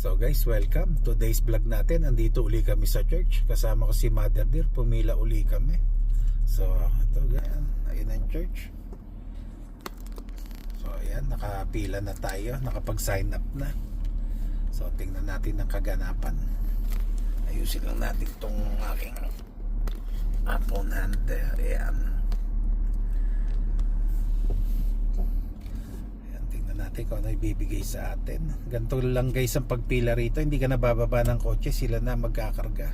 So guys, welcome. Today's vlog natin, andito uli kami sa church. Kasama ko si Mother Dear, pumila uli kami. So ito ganyan, ayun ang church. So ayan, nakapila na tayo, nakapag-sign up na. So tingnan natin ang kaganapan. Ayusin lang natin itong aking phone hand. Ayan. Natin kung ano ibibigay sa atin. Ganito lang guys ang pagpila rito, hindi ka nabababa ng kotse, sila na magkakarga.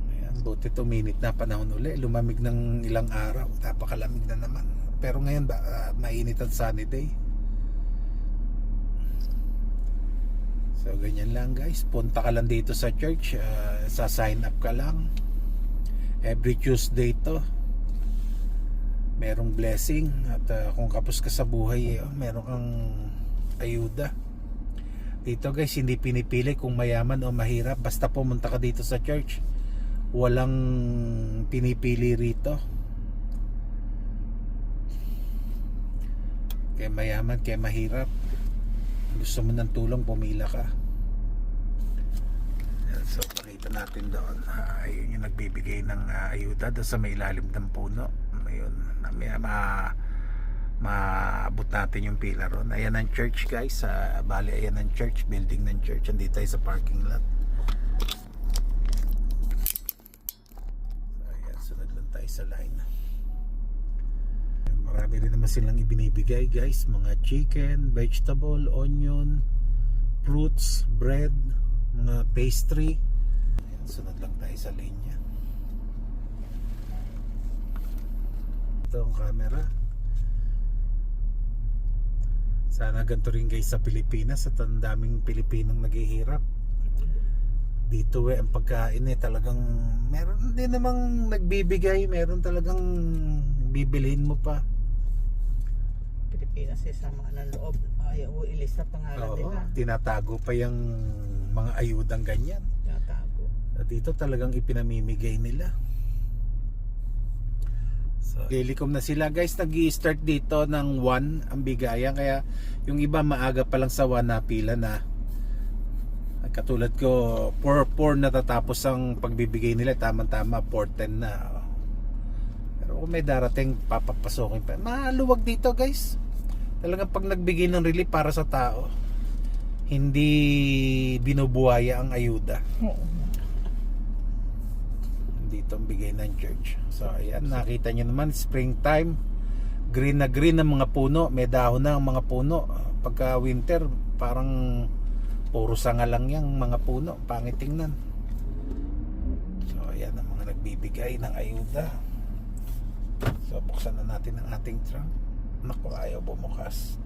Ayan, buti 2 minute na panahon uli, lumamig ng ilang araw, napakalamig na naman. Pero ngayon mainit ang sunny day. So ganyan lang guys, punta ka lang dito sa church, sa sign up ka lang. Every Tuesday to merong blessing at kung kapos ka sa buhay, meron kang ayuda dito guys. Hindi pinipili kung mayaman o mahirap, basta pumunta ka dito sa church, walang pinipili rito. Kaya mayaman, kaya mahirap, gusto mo ng tulong, pumila ka. So pakita natin doon, ayun yung nagbibigay ng ayuda doon sa may ilalim ng puno. Ayun, maabot natin yung pila ron. Ayan ang church guys, bali ayan ang church, building ng church. Andito tayo sa parking lot. So ayan, sunod lang tayo sa line. Marami rin naman silang ibinibigay guys, mga chicken, vegetable, onion, fruits, bread, mga pastry. Ayan, sunod lang tayo sa linya. Ito ang camera. Sana ganito rin guys sa Pilipinas, at ang daming Pilipinong naghihirap dito. Ang pagkain talagang meron din namang nagbibigay, meron talagang bibilhin mo pa. Pilipinas sama ng loob, ayaw ilista pangalan nila. Tinatago pa yung mga ayudang ganyan. Tinatago. Dito talagang ipinamimigay nila. So, Lilicom na sila guys, nag-i-start dito ng 1 ang bigayan, kaya yung iba maaga pa lang sa 1 na pila na. At katulad ko, 4 natatapos ang pagbibigay nila, tamang-tama 4:10 na. Pero kung may darating, papapasokin pa. Maluwag dito guys. Talagang pag nagbigay ng relief para sa tao, hindi binubuhaya ang ayuda. Dito ang bigay ng church. So ayan, nakita nyo naman, springtime, green na green ang mga puno, may dahon na ang mga puno. Pagka winter, parang puro sanga lang yung mga puno, pangit tingnan. So ayan ang mga nagbibigay ng ayuda. So buksan na natin ang ating trunk. Naku, ayaw bumukas.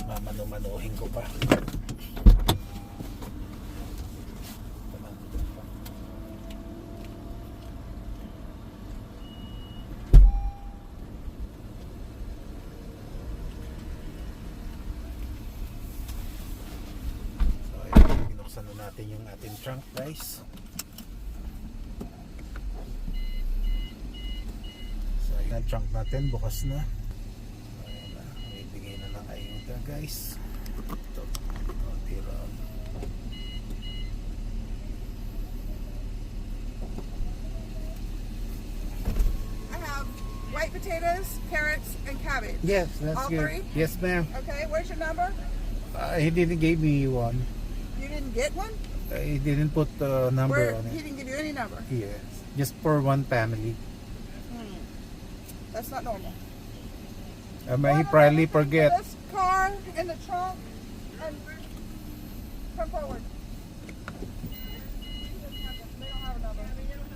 Mamanu-manuhin ko pa. Binuksan na natin yung ating trunk guys. So ayan ang trunk natin, bukas na. Ayan na, may bigay na ng ayuda guys. Ito, tira. I have white potatoes, carrots, and cabbage. Yes, that's All good. 3? Yes ma'am. Okay, where's your number? He didn't give me one. You didn't get one? He didn't put a number on He it. didn't give you any number. Yes, just for one family. That's not normal. He probably forget. This car in the trunk and come forward. They don't have a number.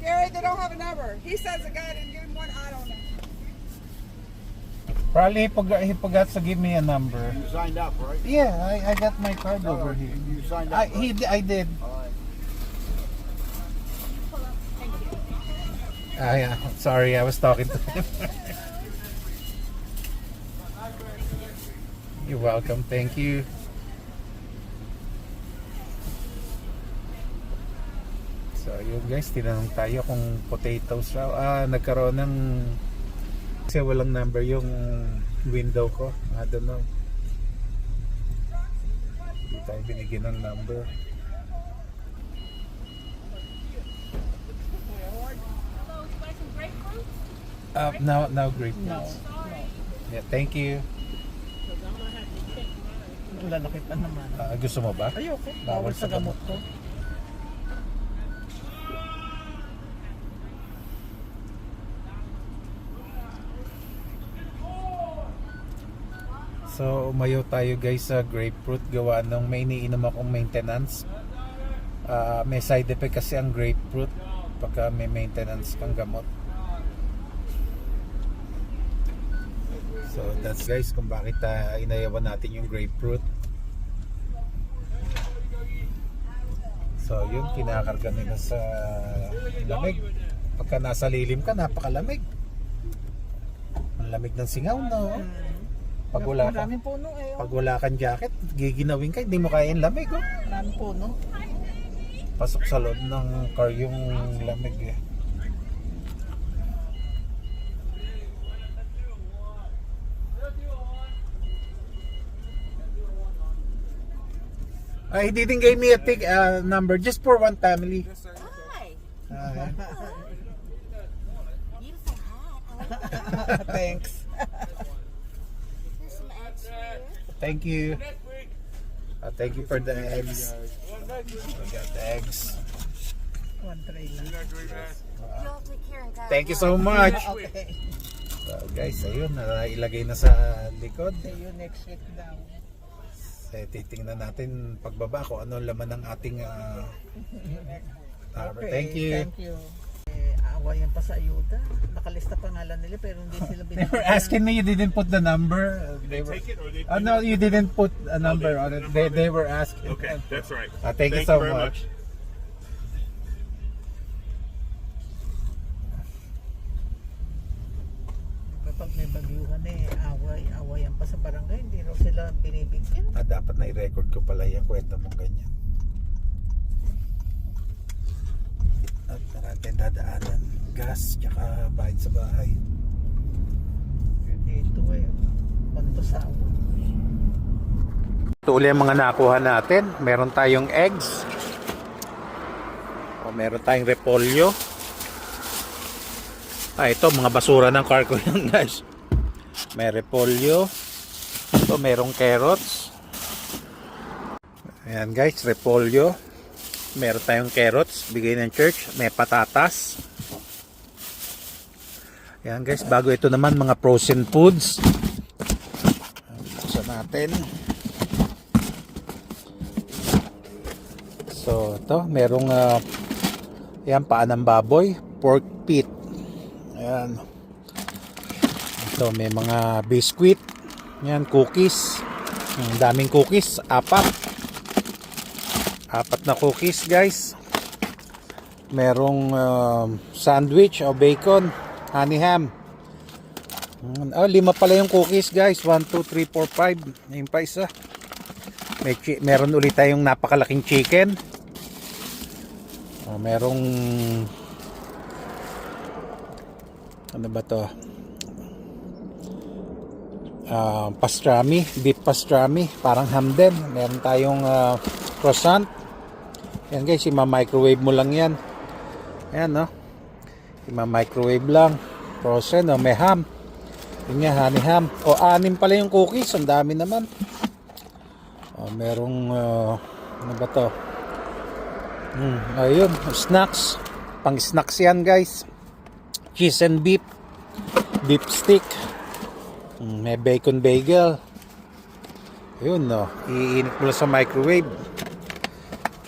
Gary, they don't have a number. He says the guy didn't give him one. I don't know. Probably he forgot to give me a number. You signed up, right? Yeah, I got my card over here. You signed up. I did. All right. Yeah, sorry, I was talking to him. You're welcome, thank you. So yun guys, tinanong tayo kung potatoes raw. Nagkaroon ng, kasi walang number yung window ko. I don't know. Hindi tayo binigyan ng number. Now grapefruits. Yeah, thank you. Lalaki pa naman. Gusto mo ba? Ayoko. Bawal Bawal sa sa gamot ko. So, umayo tayo guys sa grapefruit gawa nung may iniinom akong maintenance. May side effect kasi ang grapefruit pagka may maintenance kang gamot. So, that's guys kung bakit inayawan natin yung grapefruit. So, yun kinakarga nila sa lamig. Pagka nasa lilim ka, napakalamig. Ang lamig ng singaw, no? Pag wala ka, Maraming puno eh. pag wala kang jacket, giginawin ka, hindi mo kaya yung lamig, oh. Maraming puno. Pasok sa loob ng car yung lamig, eh. He didn't give me a number just for one family. Hi. Beautiful hat. Thanks. There's some eggs for you. Thank you. Thank you for the eggs. We got the eggs. One tray lang. Y'all take care and God Thank you bless. so much. Okay. So guys, ayun, ilagay na sa likod. See you next week daw. Titingnan natin pagbaba kung ano ang laman ng ating Okay, thank you. Thank you. Awayan pa sa ayuda. Nakalista pangalan nila pero hindi sila They were binigyan. asking me, you didn't put the number. They were, no, you didn't put a number on it. They were asking. Okay, that's right. Thank you Thank so you very much. Kapag may bagyuhan awayan pa sa barangay, hindi raw sila binibigyan. Dapat na i-record ko pala yung kwento mong ganyan. At natin dadaanan, gas, tsaka bayad sa bahay. Dito Pantusawa. Ito uli ang mga nakuha natin. Meron tayong eggs. Meron tayong repolyo. Ito mga basura ng car ko yun guys. May repolyo. Ito merong carrots. Ayan guys, repolyo. Meron tayong carrots, bigay ng church. May patatas. Ayan guys, bago ito naman mga frozen foods. Buksan natin. So ito, merong ayan, paa ng baboy, pork pit. Ayan. Ito, may mga biscuit. Ayan, cookies. Ang daming cookies, apat na cookies guys. Merong sandwich o bacon, honey ham. 5 pala yung cookies guys. 1, 2, 3, 4, 5. Ayun pa isa. Meron ulit tayong napakalaking chicken. Merong ano ba to? Pastrami, beef pastrami, parang ham din. Meron tayong croissant. Yan guys, ima-microwave mo lang yan. Ayan, no? Ima-microwave lang. Frozen, may ham. Yun nga, honey ham. 6 pala yung cookies. Ang dami naman. Merong ano ba to? Ayun, snacks. Pang snacks yan guys. Cheese and beef. Beef stick. May bacon bagel. Ayun, no. Iinit mo lang sa microwave.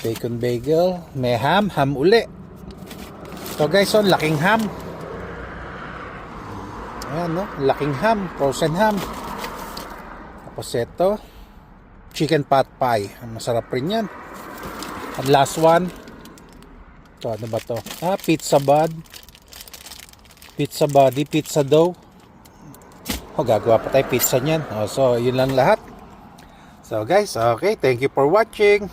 Bacon bagel. May ham uli. So guys, laking ham. Ayan, no. Laking ham. Frozen ham. Tapos ito, chicken pot pie. Masarap rin yan. At last one, ito, ano ba to? Pizza bud. Pizza body, pizza dough. Gagawa pa tayo pizza niyan. So, yun lang lahat. So guys, okay. Thank you for watching.